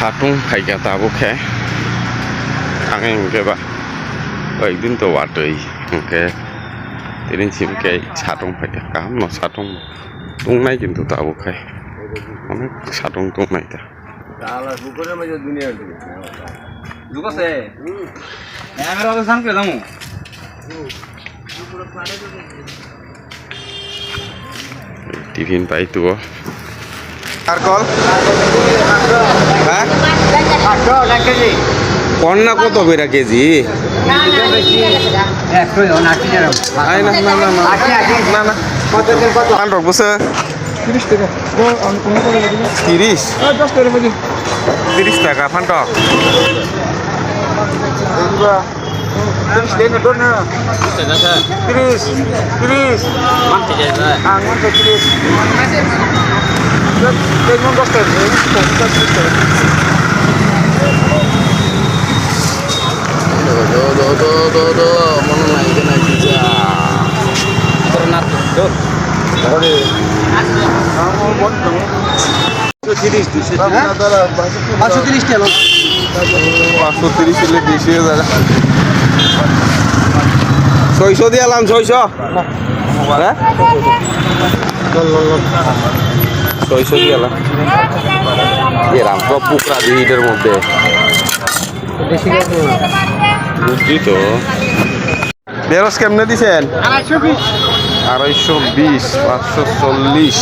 Satung paika tabu ke angin ke ba din to watoi ke tirin sim ke satung paika kam no satung tung nai কিন্তু tabu ke অনেক satung tung nai ta তাহলে পুকুরের মধ্যে দুনিয়া ঢুকছে camera অবস্থান কে Damu tiffin পাই তো আর call হ্যাঁ কন্যা কত কইরা কেজি না না না না না না কত পান রক বসে 30 টাকা 30 30 টাকা পান টক 30 টাকা তো না 30 মানতে যায় না মানতে 30 দেখুন কষ্ট do mana naik kena bija pernah tuh oke kamu bontong itu 30 di sini masuk 30 ya lo masuk 30 ile বেশি হয়ে যাবে 600 দিয়ে আলাম 600 হ্যাঁ 600 দিয়ে আলাম এরাম সব পুকরা দিহিটের মধ্যে বুঝছি তো বেরোস কেমনে দিছেন 220 540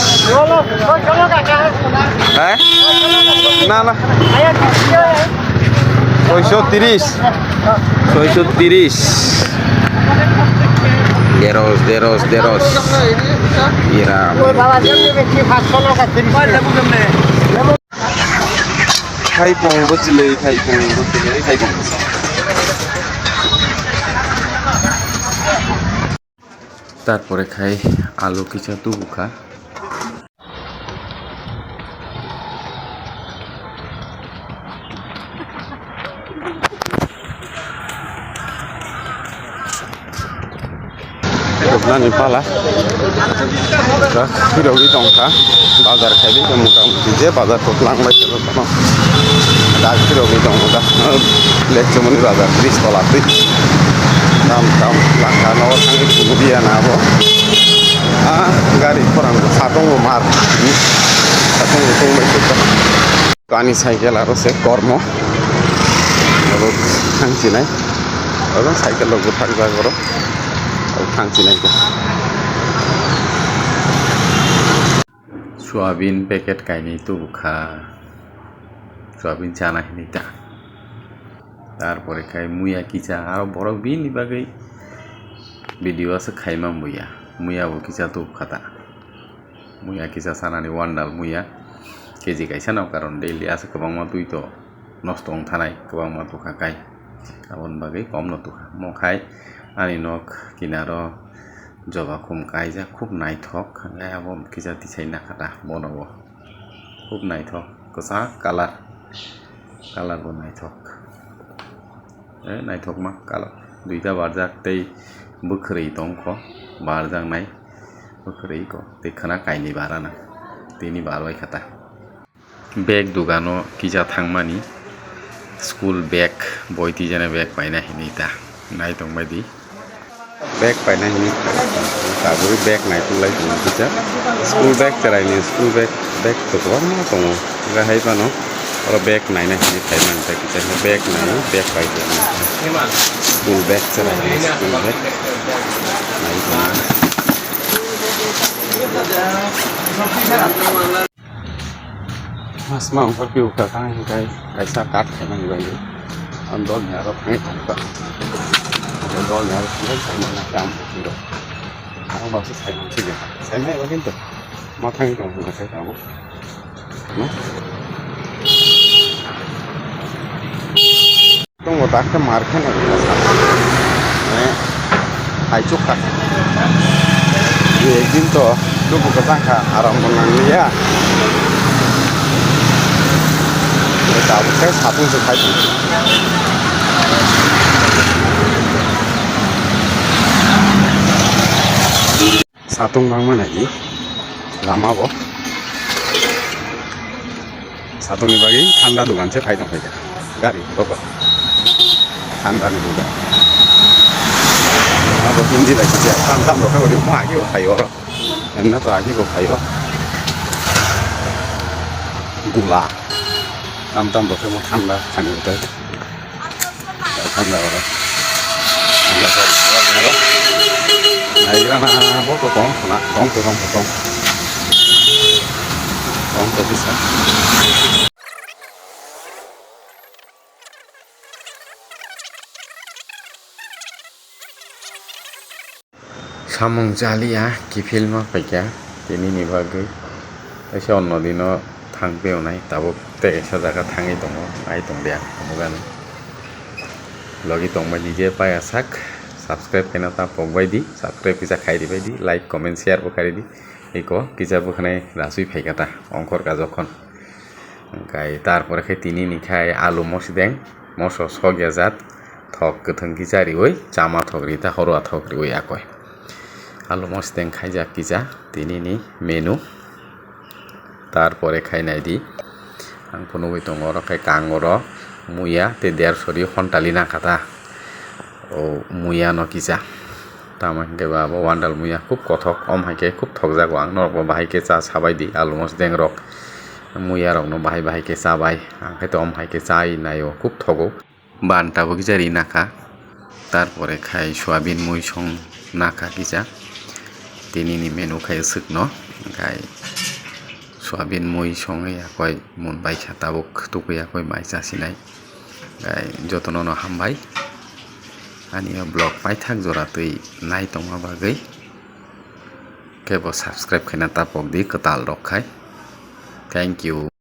হ্যাঁ না না 630 deros ira খাই পং বচলে খাই পং তারপরে খাই আলু কিচা তুবুকা Nani pala, pirogi tongka, bazar khabi ke motamuti je bazar toplang bai chalo kono, dak pirogi tongka, lecomoni bazar 30 tola ti, kam langka no thangi punudia na abo, gari korang satong mar, satong tong bai chalo, kani cycle aro se kormo, aro thangsi nai, aro cycle lo thangba koro. থাকছি না soybean packet খাইনি তো খা soybean চা নাহিনি তা তারপরে খাই মুয়া কিচা আর বড় বিন ইবাগে ভিডিও আছে খাইমা মুয়াবো কিচা তো খাতা মুয়া কিচা সানানি ওয়ান্ডাল মুয়া কেজি গাইছা নাও কারণ ডেইলি আছে গোबां मा তুই তো নষ্ট থানাই গোबां मा তো খাই কারণ বাগে কম ন তো মখাই ani nok kinaro joba khum kaija khub naithok abo kisa tisai na khata bonobo khub naithok kosa color bo naithok naithok ma color duita barjak tei bukhrei tongko barjak nai bukhrei ko tekhana kaini barana tini barwai khata bag dugano kisa thangmani school bag boiti jane bag paina hinita nai tongbai di bag paina hini taburi bag nai tulai tu kita school bag cerai ni school bag to ko ma to ga hai pano oro bag nai na hini thai man ta kita bag nai bag pai tu school bag cerai ni school bag nai to mas mau pergi ke kang kai kaisa kat kan bai andol nyaro ngai ta andol nyaro ngai sai na kam ndo ang ba sai sige sai mai ba kinto ma thang tong ka sai ta mo no tong mo tak mar khan na hai chuk ka ye एक दिन तो लोगों का संख्या आराम बनना लिया tahu saya satu sekali satu bang mana ini lama kok Satoni bagi thanda dugan se khai dong khai gari roko thanda ni dugan abo hindi la kisia tam roko ori ma ki ko khai oro enna to aki ko khai oro gula tam roko mo thanda thang ute thanda oro này ra mà bố có con là con tôi biết sao samong jalia ki film phải kia tini ni bagai ese onno dino thang peo nai tabo te sa jaga thangi tongo ai tong dia amugan logi tong ma nije pa sak subscribe kena ta pogbai di subscribe kisa khai di bai di like comment share bo kari di eko kisa bo khane rasui phai kata onkor ka jokhon kai tarpore khai tini ni khai alu mosdeng moso sogya jat thok gothang kisari oi chama thokri ta horwa thokri oi akoi alu mosdeng khaijak kisa tini ni menu tarpore khai nai di ang kono oi tongo ro khai kangoro muya te 150 hontali na kata ও মুয়া ন কিসা তামাকে বাবা ওয়ান্ডাল মুয়া খুব কথক হাইকে খুব থকজা গোয়াং নরক বাহাইকে চা সাবাই দি আলু মস Deng rock মুয়া rock ন বাহাইকে চা বাই আংকে তো হাইকে চাই নাইও খুব থগো বানটাবো কিজারি নাকা তারপরে খাই সোয়াবিন মুই সং নাকা কিসা তিনি নি মেনু খাই সুক ন গাই সোয়াবিন মুই সঙ্গে কয় মন বাই খাতাবক তুকুয়া কয় মাই চাসিনাই গাই যতন ন হামবাই ani blog pai thak jora tui nai tongma bagai kebo subscribe khena tapok di katal rok khai thank you